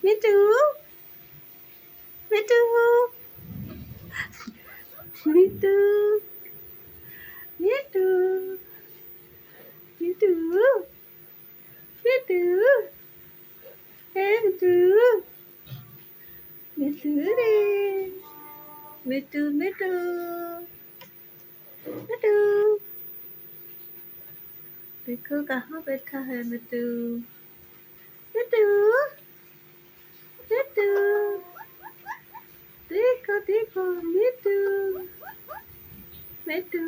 मिट्टू मिट्टू मिट्टू मिट्टू मिट्टू मिट्टू मिट्टू मिट्टू रे मिट्टू मिट्टू मिट्टू देखो कहाँ बैठा है मिट्टू मिट्टू मिट्टू देखो देखो मिट्टू मिट्टू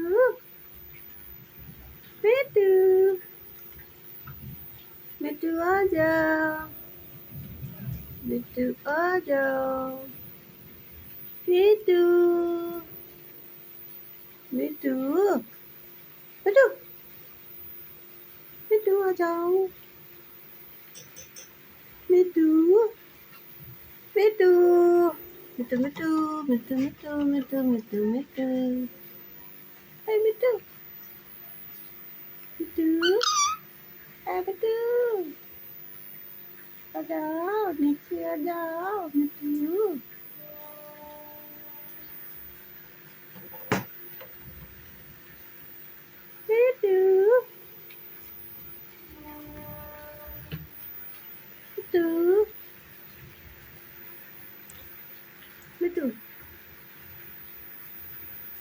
मिट्टू मिट्टू आ जाओ मिट्टू आ जाओ मिट्टू मिट्टू मिट्टू मिट्टू आ जाओ मिट्टू मिट्टू मिट्टू मिट्टू मिट्टू मिट्टू मिट्टू मिट्टू मिट्टू हे मिट्टू मिट्टू हे मिट्टू आ जाओ नीचे आ जाओ मिट्टू मिट्टू मिट्टू मिट्टू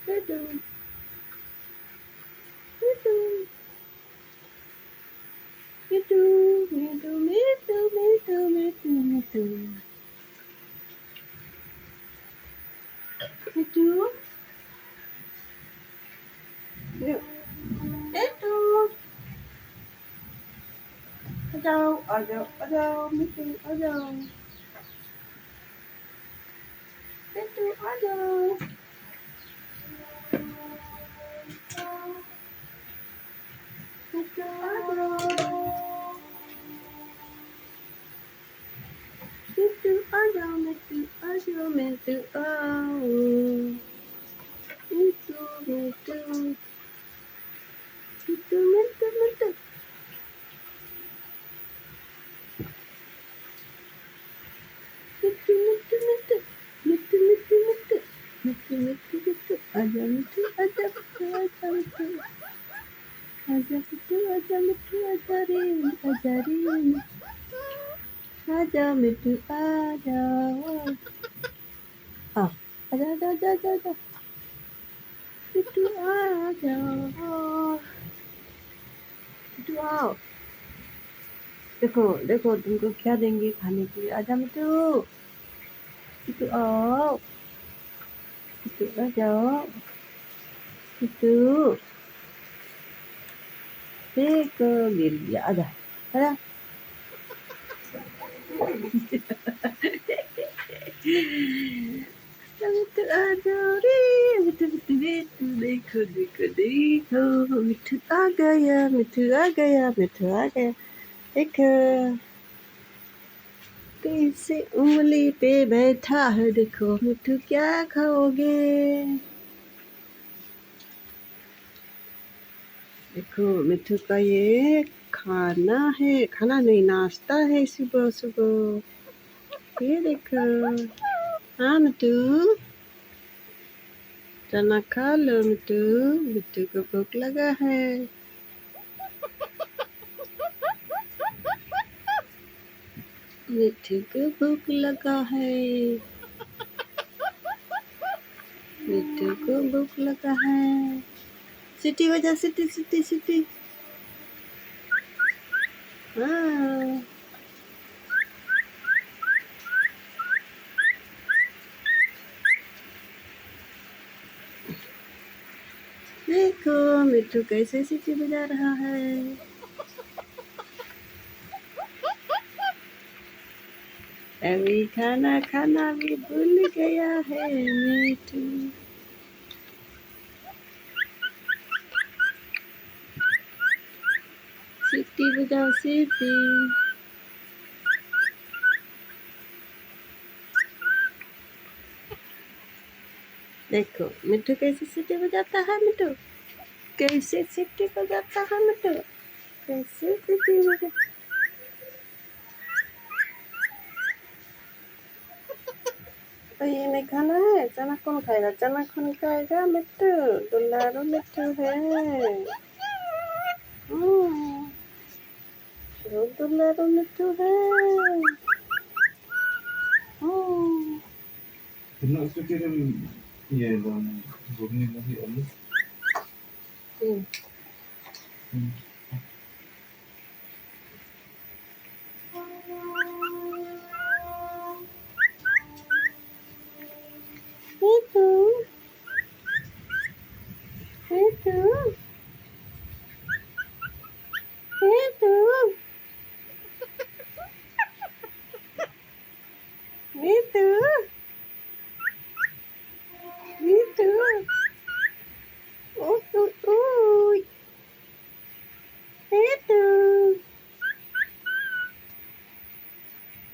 मिट्टू मिट्टू मिट्टू मिट्टू मिट्टू मिट्टू मिट्टू मिट्टू मिट्टू मिट्टू आ जाओ आ जाओ आ जाओ मिट्टू आ जाओ मिट्टू आ जाओ मिट्टू आ जाओ मिट्टू आ जाओ मिट्टू आ जाओ मिट्टू आओ मिट्टू मिट्टू मिट्टू मिट्टू मिट्टू मिट्टू मिट्टू मिट्टू मिट्टू मिट्टू मिट्टू मिट्टू मिट्टू मिट्टू आजा मिट्टू आजा मिट्टू आजा मिट्टू आजा मिट्टू आजा मिट्टू आजा रे आजा मिट्टू आजा हाँ आजा आजा आजा आजा आजा मिट्टू आजा मिट्टू आओ देखो देखो तुमको क्या देंगे खाने के लिए आजा मिट्टू मिट्टू आओ मिट्टू आ जाओ मिट्टू देखो गिर गया आजा आजा मिट्टू आ जाओ रे मिट्टू मिट्टू मिट्टू देखो देखो देखो मिट्टू आ गया मिट्टू आ गया मिट्टू आ गया देखो कैसे उंगली पे बैठा है देखो मिट्टू क्या खाओगे देखो मिट्टू का ये खाना है खाना नहीं नाश्ता है सुबह सुबह ये देखो हाँ मिट्टू चना खा लो मिट्टू मिट्टू को भूख लगा है मिट्टू को भूख लगा है मिट्टू को भूख लगा है सीटी बजा सीटी सीटी सीटी हाँ देखो मिट्टू कैसे सीटी बजा रहा है अभी खाना खाना भी भूल गया है मिट्टू सीटी बजाओ सीटी देखो मिट्टू कैसे सीटी बजाता है मिट्टू कैसे सीटी बजाता है मिट्टू कैसे सीटी बजा ये नहीं खाना है? चना कौन खाएगा? चना कौन खाएगा मिट्टू? दुलारू मिट्टू है। दुलारू मिट्टू है। Kena usah kirim ya dalam burung lagi Allah.